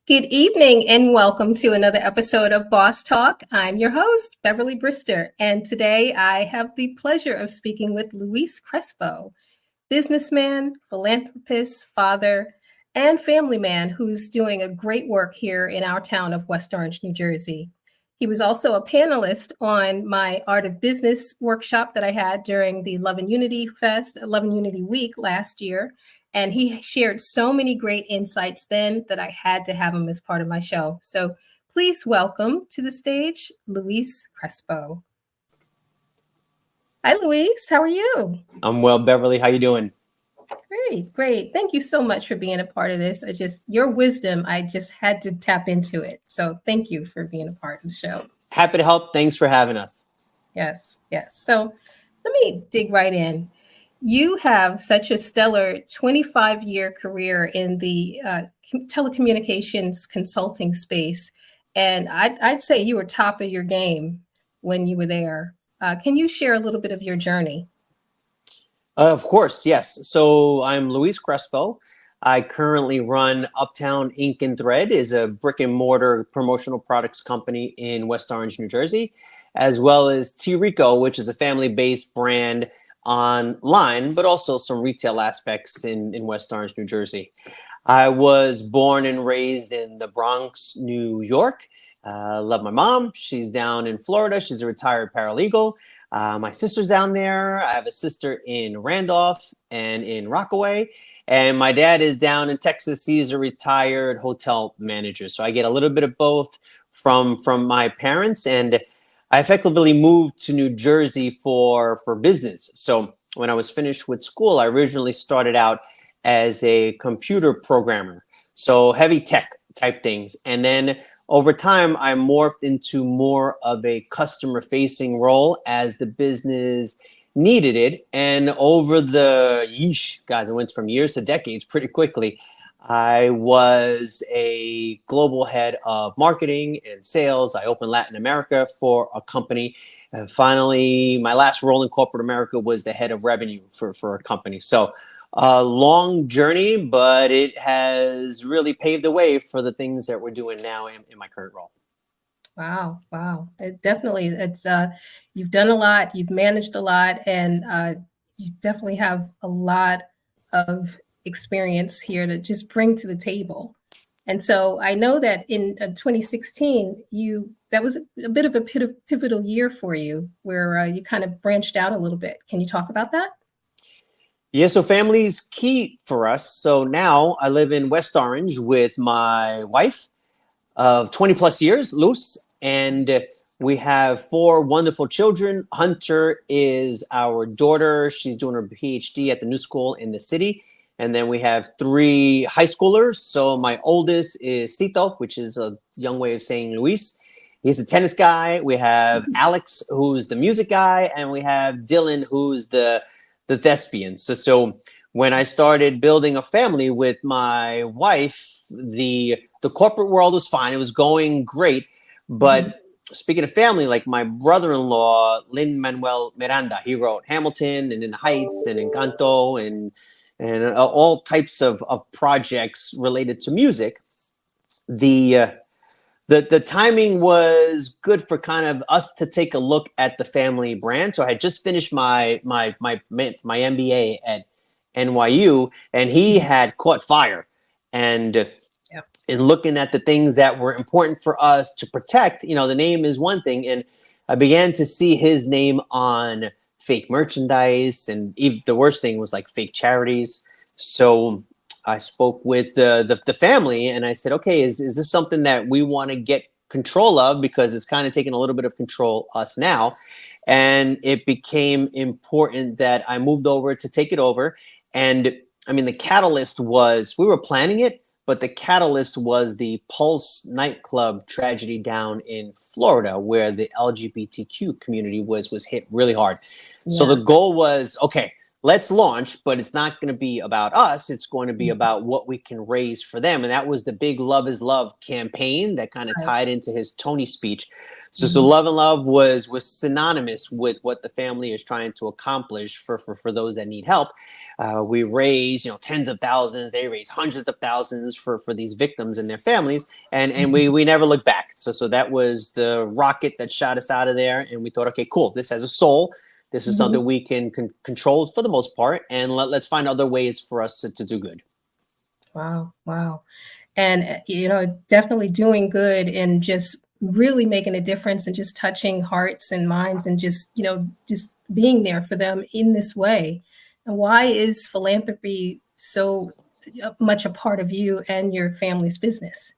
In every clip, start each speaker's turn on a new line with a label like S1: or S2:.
S1: Good evening and welcome to another episode of Boss Talk. I'm your host, Beverly Brister, and today I have the pleasure of speaking with Luis Crespo, businessman, philanthropist, father, and family man who's doing a great work here in our town of West Orange, New Jersey. He was also a panelist on my Art of Business workshop that I had during the Love and Unity Fest, Love and Unity Week last year. And he shared so many great insights then that I had to have him as part of my show. So please welcome to the stage, Luis Crespo. Hi, Luis. How are you?
S2: I'm well, Beverly. How you doing?
S1: Great, great. Thank you so much for being a part of this. Your wisdom, I just had to tap into it. So thank you for being a part of the show.
S2: Happy to help. Thanks for having us.
S1: Yes, yes. So let me dig right in. You have such a stellar 25-year career in the telecommunications consulting space. And I'd say you were top of your game when you were there. Can you share a little bit of your journey?
S2: Of course, yes. So I'm Luis Crespo. I currently run Uptown Ink and Thread, is a brick and mortar promotional products company in West Orange, New Jersey, as well as T Rico, which is a family-based brand online, but also some retail aspects in West Orange, New Jersey. I was born and raised in the Bronx, New York. Love my mom. She's down in Florida. She's a retired paralegal. My sister's down there. I have a sister in Randolph and in Rockaway. And my dad is down in Texas. He's a retired hotel manager. So I get a little bit of both from my parents. And I effectively moved to New Jersey for business. So when I was finished with school, I originally started out as a computer programmer. So heavy tech type things. And then over time, I morphed into more of a customer facing role as the business needed it. And over guys, it went from years to decades pretty quickly. I was a global head of marketing and sales. I opened Latin America for a company. And finally, my last role in corporate America was the head of revenue for a company. So a long journey, but it has really paved the way for the things that we're doing now in my current role.
S1: Wow, wow. It's you've done a lot, you've managed a lot, and you definitely have a lot of experience here to just bring to the table. And so I know that in 2016, you that was a bit of a pivotal year for you, where you kind of branched out a little bit. Can you talk about that?
S2: Yeah, so family's key for us. So now I live in West Orange with my wife of 20 plus years, Luz, and we have four wonderful children. Hunter is our daughter. She's doing her PhD at the new school in the city. And then we have three high schoolers. So my oldest is Cito, which is a young way of saying Luis. He's a tennis guy. We have Alex, who's the music guy, and we have Dylan, who's the thespian. So when I started building a family with my wife, the corporate world was fine. It was going great. But speaking of family, like my brother-in-law, Lin Manuel Miranda, he wrote Hamilton and In the Heights and Encanto and all types of projects related to music. The timing was good for kind of us to take a look at the family brand. So I had just finished my MBA at NYU, and he had caught fire. And in looking at the things that were important for us to protect, the name is one thing, and I began to see his name on fake merchandise, and even the worst thing was like fake charities. So I spoke with the family, and I said, okay, is this something that we want to get control of, because it's kind of taking a little bit of control us now. And it became important that I moved over to take it over. And I mean, the catalyst was, we were planning it, but the catalyst was the Pulse nightclub tragedy down in Florida, where the LGBTQ community was hit really hard. So the goal was, okay, let's launch, but it's not going to be about us. It's going to be about what we can raise for them. And that was the big Love is Love campaign that kind of
S1: Right.
S2: tied into his Tony speech. So
S1: Mhm.
S2: Love and Love was synonymous with what the family is trying to accomplish for those that need help. We raise, tens of thousands. They raise hundreds of thousands for these victims and their families, and we never look back. So that was the rocket that shot us out of there, and we thought, okay, cool. This has a soul. This is
S1: Mhm.
S2: something we can control for the most part, and let's find other ways for us to do good.
S1: Wow, wow. And definitely doing good and just really making a difference and just touching hearts and minds and just just being there for them in this way. And why is philanthropy so much a part of you and your family's business?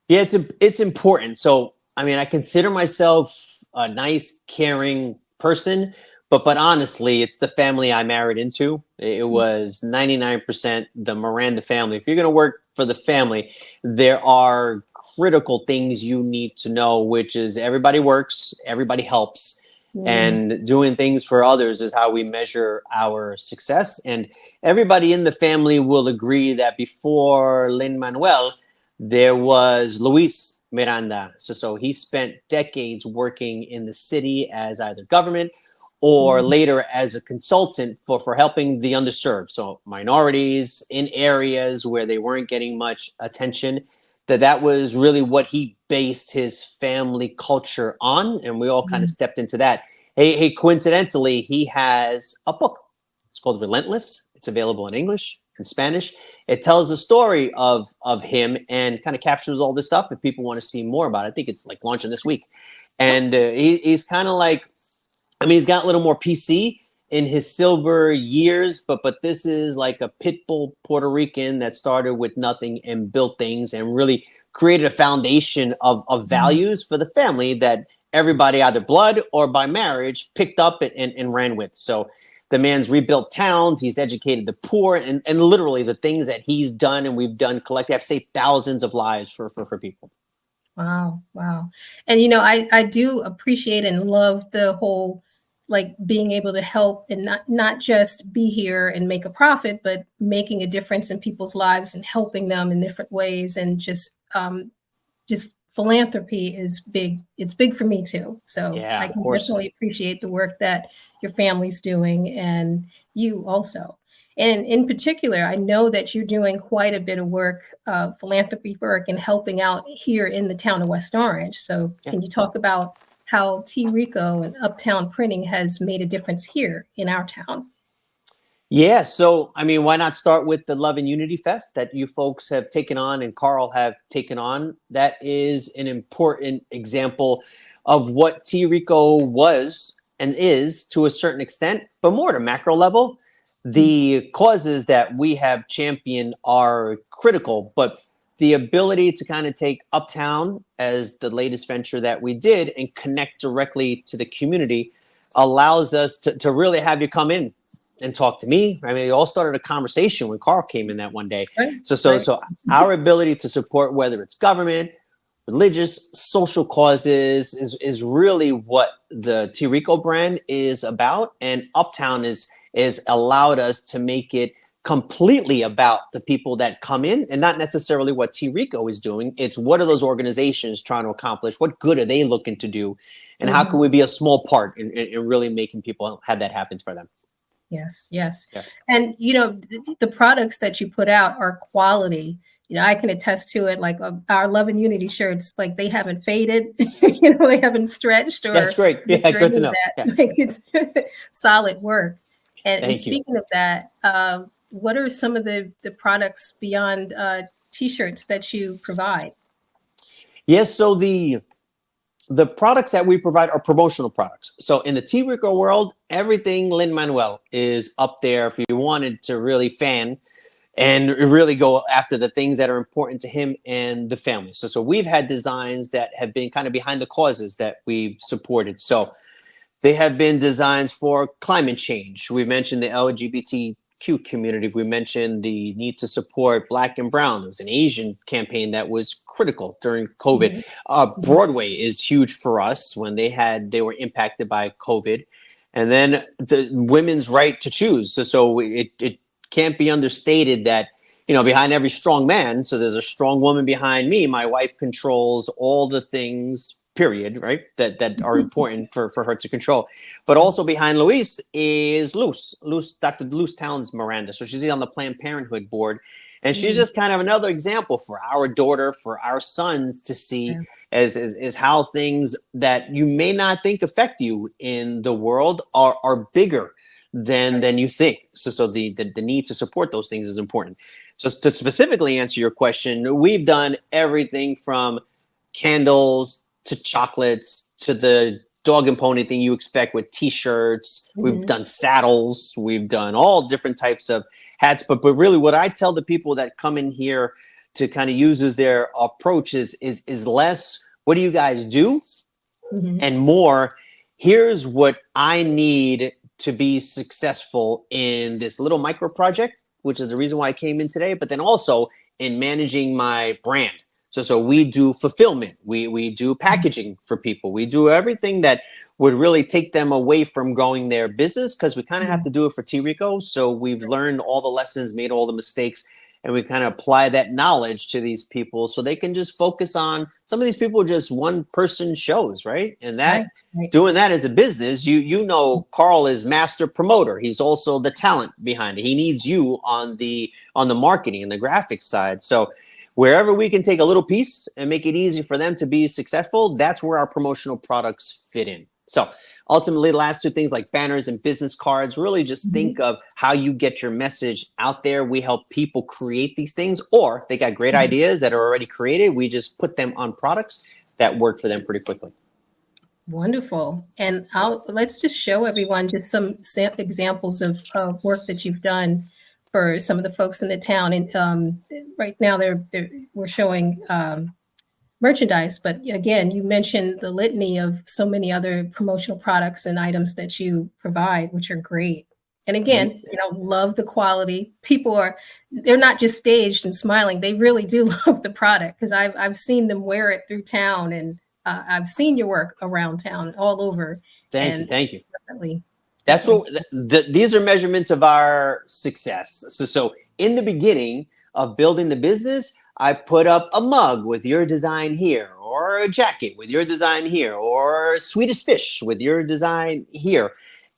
S2: Yeah, it's important. So, I mean, I consider myself a nice, caring person, but honestly, it's the family I married into. It was 99% the Miranda family. If you're going to work for the family, there are critical things you need to know, which is everybody works, everybody helps,
S1: Mm,
S2: and doing things for others is how we measure our success. And everybody in the family will agree that before Lin Manuel, there was Luis Miranda. So he spent decades working in the city as either government or
S1: mm,
S2: later as a consultant for helping the underserved. So minorities in areas where they weren't getting much attention. That was really what he based his family culture on. And we all kind of
S1: mm,
S2: stepped into that. Hey, coincidentally, he has a book. It's called Relentless. It's available in English and Spanish. It tells the story of him and kind of captures all this stuff. If people want to see more about it, I think it's like launching this week. And he's kind of like, I mean, he's got a little more PC in his silver years, but this is like a pit bull Puerto Rican that started with nothing and built things and really created a foundation of
S1: mm.
S2: values for the family that everybody, either blood or by marriage, picked up and ran with. So the man's rebuilt towns, he's educated the poor, and literally the things that he's done and we've done collectively have saved thousands of lives for people.
S1: Wow, wow. And I do appreciate and love the whole like being able to help and not just be here and make a profit, but making a difference in people's lives and helping them in different ways and just philanthropy is big. It's big for me too. So
S2: Yeah,
S1: I
S2: of
S1: can
S2: course.
S1: definitely appreciate the work that your family's doing and you also. And in particular, I know that you're doing quite a bit of work, philanthropy work, and helping out here in the town of West Orange. So,
S2: Yeah.
S1: can you talk about how T Rico and Uptown Printing has made a difference here in our town?
S2: Yeah, so I mean, why not start with the Love and Unity Fest that you folks have taken on and Carl have taken on? That is an important example of what T Rico was and is to a certain extent, but more at a macro level.
S1: Mm,
S2: The causes that we have championed are critical, but the ability to kind of take Uptown as the latest venture that we did and connect directly to the community allows us to really have you come in and talk to me. I mean, it all started a conversation when Carl came in that one day.
S1: right, right.
S2: So our ability to support, whether it's government, religious, social causes, is really what the T Rico brand is about. And Uptown is allowed us to make it completely about the people that come in and not necessarily what T Rico is doing. It's what are those organizations trying to accomplish? What good are they looking to do? And how
S1: Mhm.
S2: can we be a small part in really making people have that happen for them?
S1: Yes, yes.
S2: Yeah.
S1: And the products that you put out are quality. I can attest to it. Like our Love and Unity shirts, like they haven't faded, they haven't stretched
S2: That's
S1: or
S2: great. Yeah,
S1: ripped or
S2: good
S1: any
S2: to
S1: of
S2: know.
S1: that.
S2: Yeah.
S1: Like it's solid work. And
S2: Thank you.
S1: speaking of that, what are some of the products beyond t-shirts that you provide?
S2: Yes, so the products that we provide are promotional products. So in the T Rico world, everything Lin Manuel is up there if you wanted to really fan and really go after the things that are important to him and the family. So we've had designs that have been kind of behind the causes that we've supported. So they have been designs for climate change. We mentioned the LGBTQ community. We mentioned the need to support Black and Brown. There was an Asian campaign that was critical during COVID.
S1: Mhm,
S2: Broadway is huge for us when they were impacted by COVID. And then the women's right to choose. So it can't be understated that, behind every strong man, so there's a strong woman behind me. My wife controls all the things, period, right? That are important for her to control. But also behind Luis is Dr. Luz Towns Miranda. So she's on the Planned Parenthood board. And she's just kind of another example for our daughter, for our sons to see as how things that you may not think affect you in the world are bigger than you think. So the need to support those things is important. So to specifically answer your question, we've done everything from candles to chocolates to the dog and pony thing you expect with t-shirts. We've done saddles. We've done all different types of hats. But really what I tell the people that come in here to kind of use as their approach is less, what do you guys do? And more, here's what I need to be successful in this little micro project, which is the reason why I came in today, but then also in managing my brand. So we do fulfillment. We do packaging for people. We do everything that would really take them away from growing their business, because we kind of have to do it for T-Rico. So we've learned all the lessons, made all the mistakes, and we kind of apply that knowledge to these people so they can just focus on, some of these people are just one person shows, right? And that doing that as a business, Carl is master promoter. He's also the talent behind it. He needs you on the marketing and the graphics side. So wherever we can take a little piece and make it easy for them to be successful, that's where our promotional products fit in. So ultimately, the last two things like banners and business cards, really just think of how you get your message out there. We help people create these things, or they got great ideas that are already created. We just put them on products that work for them pretty quickly.
S1: Wonderful. And let's just show everyone just some examples of work that you've done for some of the folks in the town. And right now we're showing merchandise, but again, you mentioned the litany of so many other promotional products and items that you provide, which are great. And again, love the quality. They're not just staged and smiling. They really do love the product, because I've seen them wear it through town, and I've seen your work around town all over.
S2: Thank you.
S1: Definitely.
S2: That's what these are measurements of our success. So in the beginning of building the business, I put up a mug with your design here, or a jacket with your design here, or Swedish fish with your design here.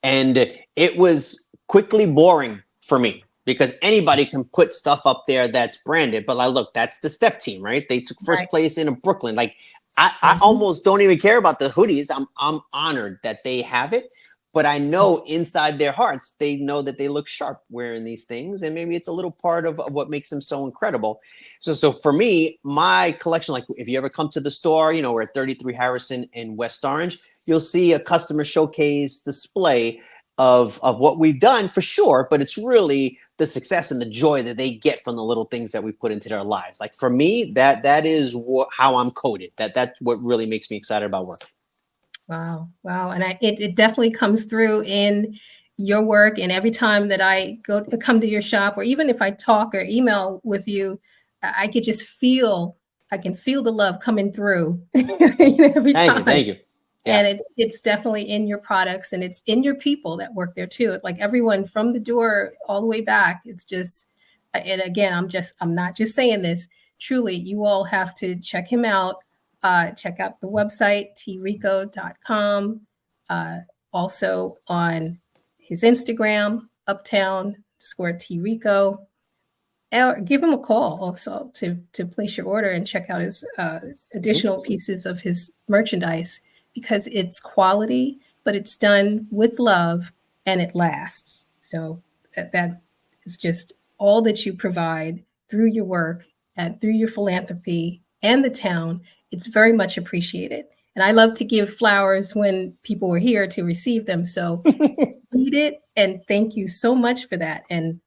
S2: And it was quickly boring for me, because anybody can put stuff up there that's branded. But look, that's the Step Team, right? They took first place in Brooklyn. Like I almost don't even care about the hoodies. I'm honored that they have it. But I know inside their hearts, they know that they look sharp wearing these things. And maybe it's a little part of what makes them so incredible. So for me, my collection, like if you ever come to the store, we're at 33 Harrison in West Orange, you'll see a customer showcase display of what we've done for sure. But it's really the success and the joy that they get from the little things that we put into their lives. Like for me, that is how I'm coded. That's what really makes me excited about work.
S1: Wow. And it definitely comes through in your work. And every time that I come to your shop, or even if I talk or email with you, I can feel the love coming through every time.
S2: Thank you. Yeah.
S1: And it's definitely in your products, and it's in your people that work there too. Like everyone from the door all the way back. It's just, and again, I'm not just saying this. Truly, you all have to check him out. Check out the website, trico.com. Also on his Instagram, uptown_trico. Give him a call also to place your order and check out his additional pieces of his merchandise, because it's quality, but it's done with love and it lasts. So that is just all that you provide through your work and through your philanthropy and the town. It's very much appreciated. And I love to give flowers when people are here to receive them. So read it, and thank you so much for that. And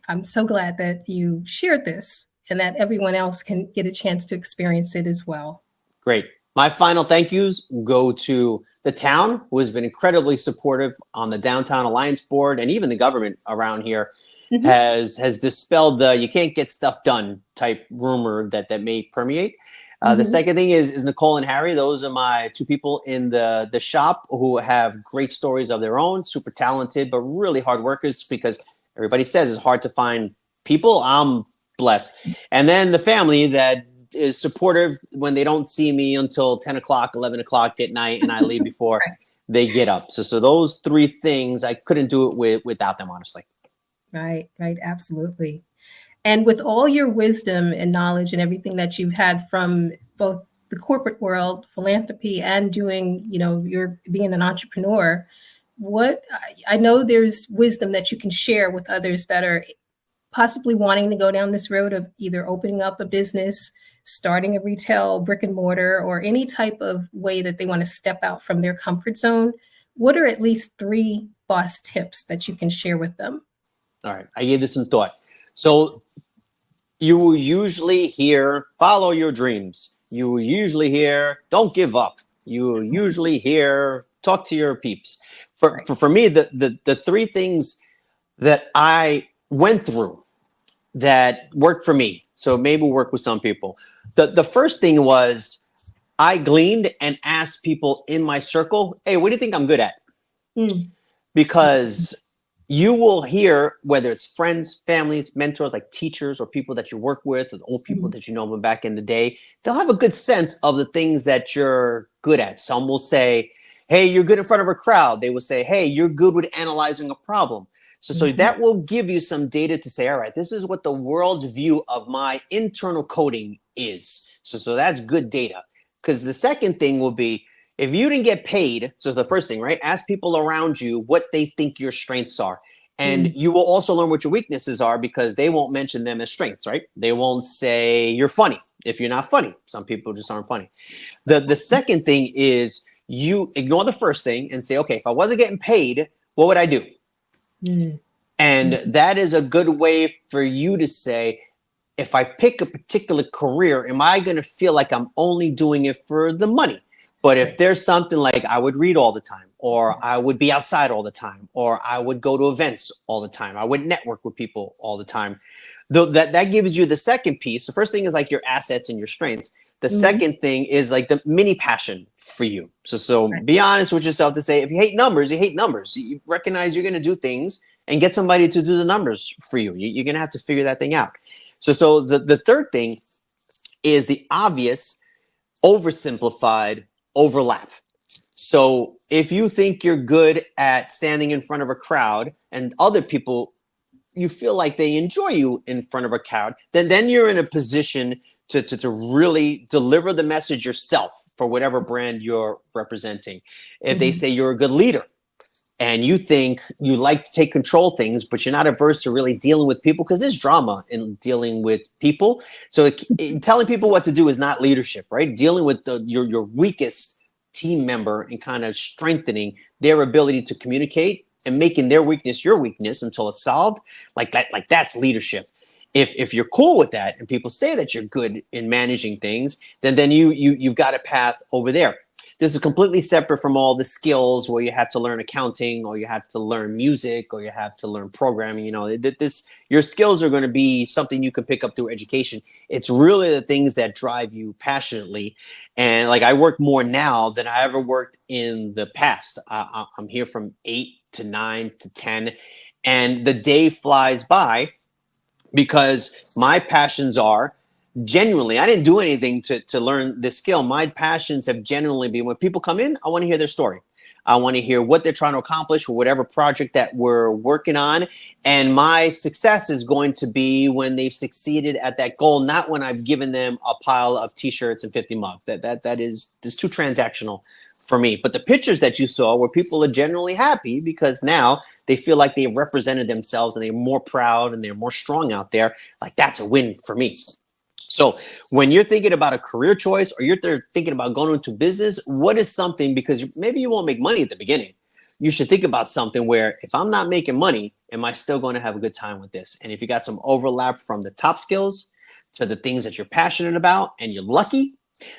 S1: I'm so glad that you shared this and that everyone else can get a chance to experience it as well.
S2: Great. My final thank yous go to the town, who has been incredibly supportive on the Downtown Alliance Board, and even the government around here has dispelled the "you can't get stuff done" type rumor that may permeate. The second thing is Nicole and Harry. Those are my two people in the shop who have great stories of their own, super talented, but really hard workers because everybody says it's hard to find people. I'm blessed. And then the family that is supportive when they don't see me until 10 o'clock, 11 o'clock at night, and I leave before they get up. So those three things, I couldn't do it without them, honestly.
S1: Right, right, absolutely. And with all your wisdom and knowledge and everything that you've had from both the corporate world, philanthropy, and doing, you're being an entrepreneur, what I know there's wisdom that you can share with others that are possibly wanting to go down this road of either opening up a business, starting a retail brick and mortar, or any type of way that they want to step out from their comfort zone. What are at least 3 boss tips that you can share with them?
S2: All right, I gave this some thought. So you will usually hear, follow your dreams. You will usually hear, don't give up. You will usually hear, talk to your peeps. For me, the 3 things that I went through that worked for me, so maybe work with some people. The first thing was I gleaned and asked people in my circle, hey, what do you think I'm good at? Because you will hear, whether it's friends, families, mentors, like teachers or people that you work with, or old people that you know from back in the day, they'll have a good sense of the things that you're good at. Some will say, hey, you're good in front of a crowd. They will say, hey, you're good with analyzing a problem. So that will give you some data to say, all right, this is what the world's view of my internal coding is. So that's good data. Because the second thing will be, if you didn't get paid, so the first thing, right? Ask people around you what they think your strengths are. And you will also learn what your weaknesses are because they won't mention them as strengths, right? They won't say you're funny if you're not funny. Some people just aren't funny. The second thing is you ignore the first thing and say, okay, if I wasn't getting paid, what would I do? And that is a good way for you to say, if I pick a particular career, am I going to feel like I'm only doing it for the money? But if there's something like I would read all the time, or I would be outside all the time, or I would go to events all the time, I would network with people all the time, that gives you the second piece. The first thing is like your assets and your strengths. The second thing is like the mini passion for you. So be honest with yourself to say, if you hate numbers, you hate numbers. You recognize you're going to do things and get somebody to do the numbers for you. You're going to have to figure that thing out. So the third thing is the obvious, oversimplified overlap. So if you think you're good at standing in front of a crowd and other people, you feel like they enjoy you in front of a crowd, then you're in a position to really deliver the message yourself for whatever brand you're representing. If they say you're a good leader, and you think you like to take control of things, but you're not averse to really dealing with people because there's drama in dealing with people. So telling people what to do is not leadership, right? Dealing with your weakest team member and kind of strengthening their ability to communicate and making their weakness your weakness until it's solved, like that's leadership. If you're cool with that and people say that you're good in managing things, then you've got a path over there. This is completely separate from all the skills where you have to learn accounting or you have to learn music or you have to learn programming. Your skills are going to be something you can pick up through education. It's really the things that drive you passionately. And like I work more now than I ever worked in the past. I'm here from 8 to 9 to 10, and the day flies by because my passions are genuinely, I didn't do anything to learn this skill. My passions have genuinely been when people come in, I want to hear their story. I want to hear what they're trying to accomplish with whatever project that we're working on. And my success is going to be when they've succeeded at that goal, not when I've given them a pile of t-shirts and 50 mugs. That is too transactional for me. But the pictures that you saw where people are generally happy because now they feel like they've represented themselves and they're more proud and they're more strong out there. Like that's a win for me. So when you're thinking about a career choice or you're thinking about going into business, what is something, because maybe you won't make money at the beginning. You should think about something where if I'm not making money, am I still going to have a good time with this? And if you got some overlap from the top skills to the things that you're passionate about and you're lucky,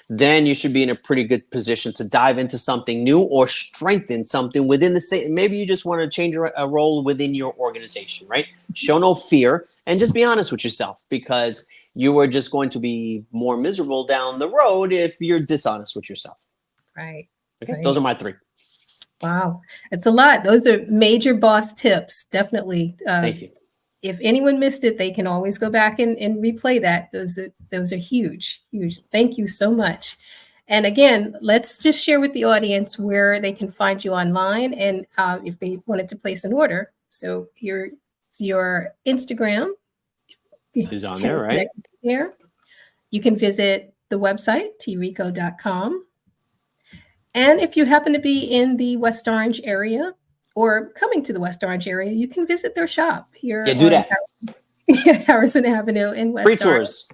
S2: then you should be in a pretty good position to dive into something new or strengthen something within the same. Maybe you just want to change a role within your organization, right? Show no fear and just be honest with yourself, because you are just going to be more miserable down the road if you're dishonest with yourself.
S1: Right.
S2: Okay,
S1: Right.
S2: those are my 3.
S1: Wow, it's a lot. Those are major boss tips. Definitely.
S2: Thank you.
S1: If anyone missed it, they can always go back and replay that. Those are huge, huge. Thank you so much. And again, let's just share with the audience where they can find you online and if they wanted to place an order. So your Instagram
S2: Is on there, right?
S1: There. You can visit the website, trico.com. And if you happen to be in the West Orange area or coming to the West Orange area, you can visit their shop here
S2: Yeah, do
S1: on
S2: that.
S1: Harrison Avenue in West
S2: Free
S1: Orange.
S2: tours.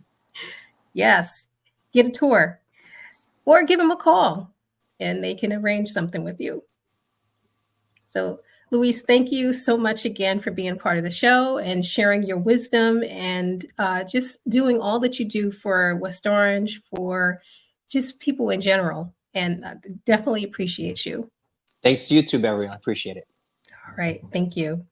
S1: Yes, get a tour or give them a call and they can arrange something with you. So, Luis, thank you so much again for being part of the show and sharing your wisdom and just doing all that you do for West Orange, for just people in general. And definitely appreciate you.
S2: Thanks to you too, Beverly. I appreciate it.
S1: All right. Thank you.